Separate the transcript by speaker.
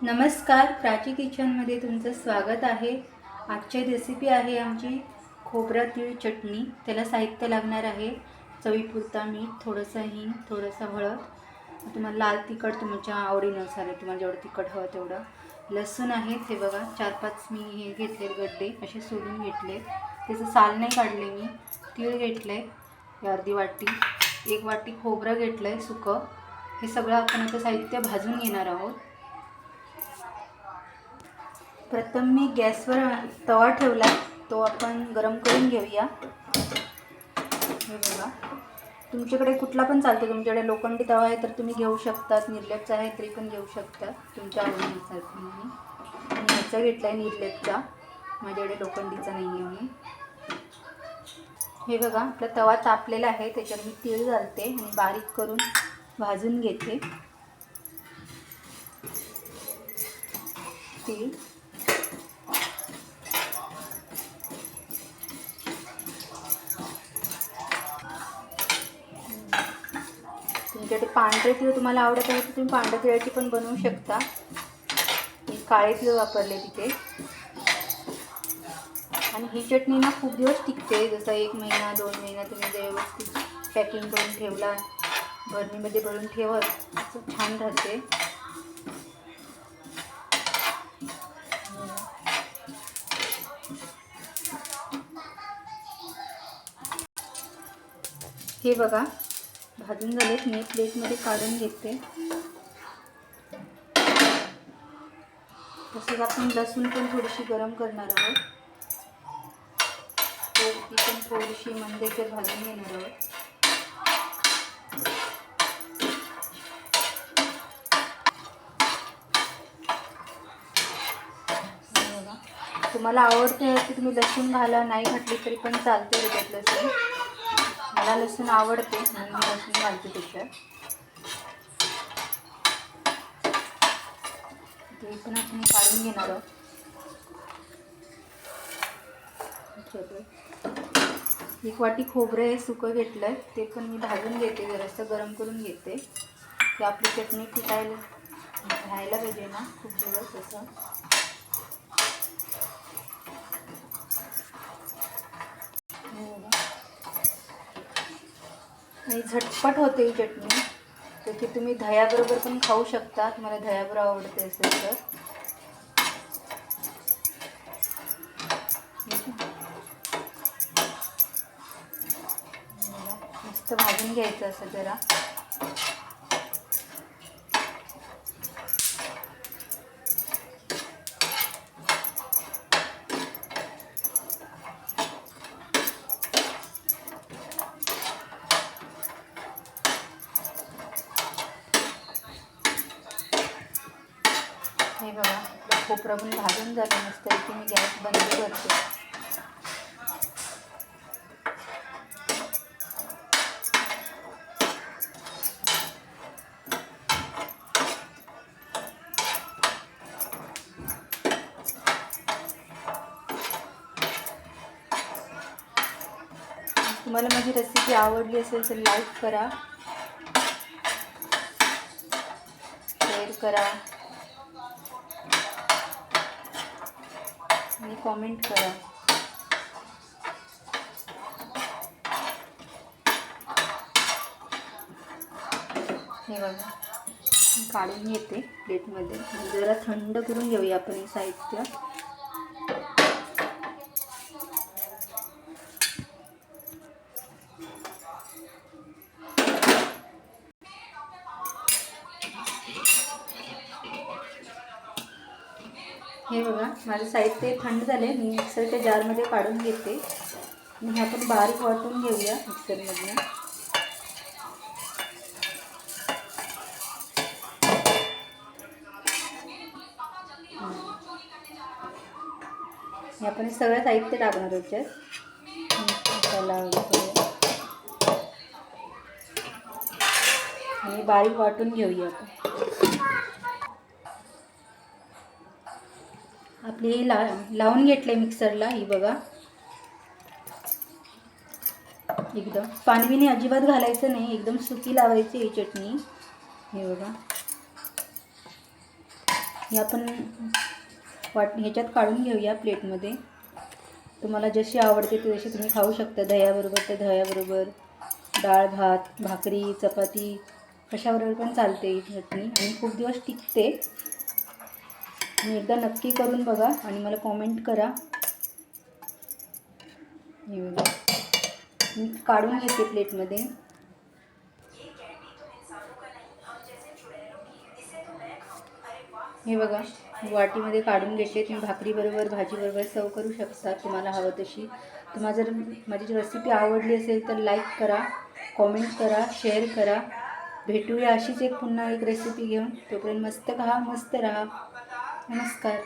Speaker 1: नमस्कार, प्राची किचनमध्ये तुमचं स्वागत आहे। आजची रेसिपी आहे आमची खोबरा तीळ चटणी। त्याला साहित्य लागणार आहे चवीपुरता मीठ, थोडंसं हिंग, थोडंसं हळद, तुम्हाला लाल तिखट तुमच्या आवडीनुसार आहे, तुम्हाला जेवढं तिखट हवं तेवढं। लसूण आहे हे बघा, 4-5 मी हे घेतले गड्डे असे सोलून घेतले, त्याचं साल नाही काढले मी। तीळ घेतले अर्धी वाटी, 1 वाटी खोबरं घेतलंय सुकं। हे सगळं आपण आता साहित्य भाजून घेणार आहोत। प्रथम मी गॅसवर तवा ठेवला, तो आपण गरम करून घेऊया। हे बघा, तुमच्याकडे कुठला पण चालतो, तुमच्याकडे लोखंडी तवा आहे तर तुम्ही घेऊ शकतात, निर्लेपचा आहे तरी पण घेऊ शकता, तुमच्या आवडीनुसार। मी ह्याचा घेतला आहे निर्लेपचा, माझ्याकडे लोखंडीचा नाही आहे म्हणून। हे बघा, आपला तवा तापलेला आहे, त्याच्यावर मी तीळ घालते आणि बारीक करून भाजून घेते। तीळ तुमच्याकडे पांढरे तीळ तुम्हाला आवडत आहे तर तुम्ही पांढऱ्या तिळाची पण बनवू शकता। मी काळे तीळ वापरले तिथे। आणि ही चटणी ना खूप दिवस टिकते, जसं 1 महिना 2 महिना तुम्ही जर व्यवस्थित पॅकिंग करून ठेवला, बरणीमध्ये भरून ठेवत, असं छान राहते। हे बघा, भाजून झालेत, मी प्लेटमध्ये काढून घेते। तसेच आपण लसूण पण थोडीशी गरम करणार आहोत, ती पण थोडीशी मंदेकर भाजून घेणार आहोत। तुम्हाला आवडते की तुम्ही लसूण घाला, नाही घातली तरी पण चालते त्याच्यात लसूण। मला लसूण आवडते म्हणून मी लसूण घालते त्याच्यात। ते पण आपण काढून घेणार आहोत। 1 वाटी खोबरं हे सुकं घेतलं आहे, ते पण मी भाजून घेते, जरासं गरम करून घेते, की आपली चटणी टिकायला राहायला पाहिजे ना खूप दिवस असं। आणि झटपट होते ही चटणी, तर ती तुम्ही दह्याबरोबर पण खाऊ शकता, तुम्हाला दह्याबरोबर आवडते असेल तर। मस्त भाजून घ्यायचं असं जरा। हे बघा, आपलं खोबरं पण भाजून झालं मस्त, इथे मी गॅस बंद करते। तुम्हाला माझी रेसिपी आवडली असेल तर लाईक करा, शेअर करा आणि कॉमेंट करा। हे बघा, काढून घेते प्लेटमध्ये, जरा थंड करून घेऊया आपण हे साहित्य। हे बघा, माझं साहित्य थंड झाले, मी मिक्सरच्या जारमध्ये काढून घेते आणि हे आपण बारीक वाटून घेऊया मिक्सरमधनं। हे आपण सगळं साहित्य टाकणार त्याच्यात, मसाला वगैरे, आणि बारीक वाटून घेऊया आपण। आपली हे लावून घेतले मिक्सरला, ही बघा, एकदम पाणी अजिबात घालायचं नाही, एकदम सुकी लावायची ही चटणी। हे बघा, हे आपण ह्याच्यात काढून घेऊया प्लेटमध्ये. तुम्हाला जशी आवडते ती तशी तुम्ही खाऊ शकता. दह्याबरोबर तर दह्याबरोबर, डाळ भात, भाकरी, चपाती कशाबरोबर पण चालते ही चटणी आणि खूप दिवस टिकते. तुम्ही एकदा नक्की करून बघा आणि मला कॉमेंट करा. हे बघा, मी काढून घेते प्लेटमध्ये. हे बघा, वाटीमध्ये काढून घेतले. तुम्ही भाकरीबरोबर भाजीबरोबर सर्व करू शकता तुम्हाला हवं तशी. तुम्हाला जर माझी रेसिपी आवडली असेल तर लाईक करा, कॉमेंट करा, शेअर करा. भेटूया अशीच पुन्हा एक रेसिपी घेऊन. तोपर्यंत मस्त खा, मस्त राहा. नमस्कार.